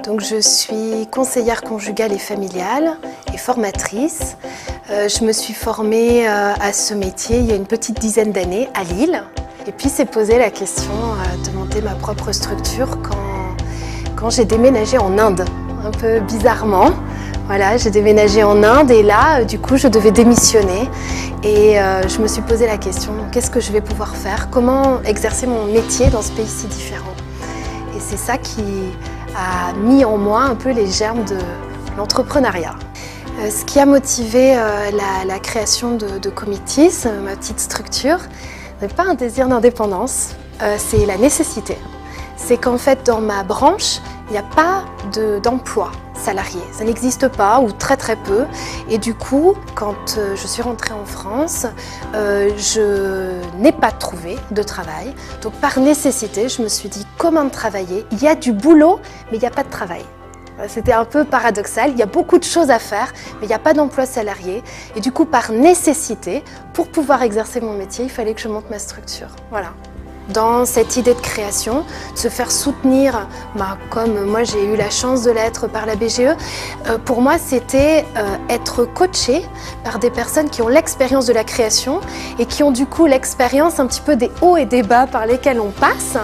Donc je suis conseillère conjugale et familiale et formatrice. Je me suis formée à ce métier il y a une petite dizaine d'années à Lille. Et puis s'est posé la question de monter ma propre structure quand j'ai déménagé en Inde, un peu bizarrement. Voilà, j'ai déménagé en Inde et là, du coup, je devais démissionner. Et je me suis posé la question, qu'est-ce que je vais pouvoir faire? Comment exercer mon métier dans ce pays si différent? Et c'est ça qui a mis en moi un peu les germes de l'entrepreneuriat. Ce qui a motivé la création de Comitis, ma petite structure, n'est pas un désir d'indépendance, c'est la nécessité. C'est qu'en fait, dans ma branche, il n'y a pas d'emploi salarié. Ça n'existe pas ou très très peu. Et du coup, quand je suis rentrée en France, je n'ai pas trouvé de travail. Donc par nécessité, je me suis dit comment travailler. Il y a du boulot, mais il n'y a pas de travail. C'était un peu paradoxal, il y a beaucoup de choses à faire, mais il n'y a pas d'emploi salarié. Et du coup, par nécessité, pour pouvoir exercer mon métier, il fallait que je monte ma structure. Voilà. Dans cette idée de création, de se faire soutenir, comme moi j'ai eu la chance de l'être par la BGE, pour moi c'était être coaché par des personnes qui ont l'expérience de la création et qui ont du coup l'expérience un petit peu des hauts et des bas par lesquels on passe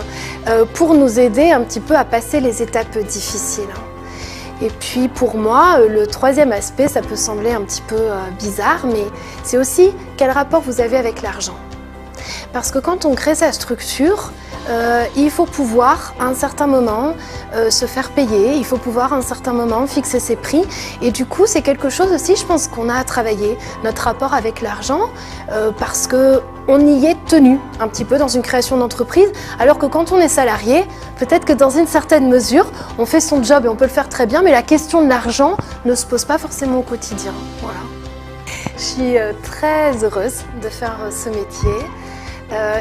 pour nous aider un petit peu à passer les étapes difficiles. Et puis pour moi, le troisième aspect, ça peut sembler un petit peu bizarre, mais c'est aussi quel rapport vous avez avec l'argent. Parce que quand on crée sa structure, il faut pouvoir à un certain moment se faire payer, il faut pouvoir à un certain moment fixer ses prix. Et du coup, c'est quelque chose aussi, je pense, qu'on a à travailler, notre rapport avec l'argent, parce qu'on y est tenu un petit peu dans une création d'entreprise, alors que quand on est salarié, peut-être que dans une certaine mesure, on fait son job et on peut le faire très bien, mais la question de l'argent ne se pose pas forcément au quotidien. Voilà. Je suis très heureuse de faire ce métier.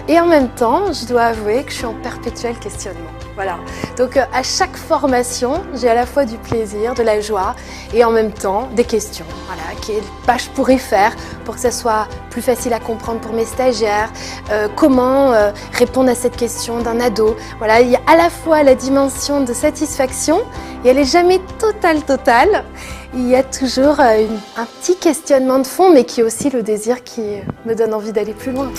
Et en même temps, je dois avouer que je suis en perpétuel questionnement. Voilà. Donc à chaque formation, j'ai à la fois du plaisir, de la joie et en même temps des questions. Voilà, quel pas je pourrais faire pour que ça soit plus facile à comprendre pour mes stagiaires, comment répondre à cette question d'un ado. Voilà, il y a à la fois la dimension de satisfaction et elle n'est jamais totale. Il y a toujours un petit questionnement de fond, mais qui est aussi le désir qui me donne envie d'aller plus loin.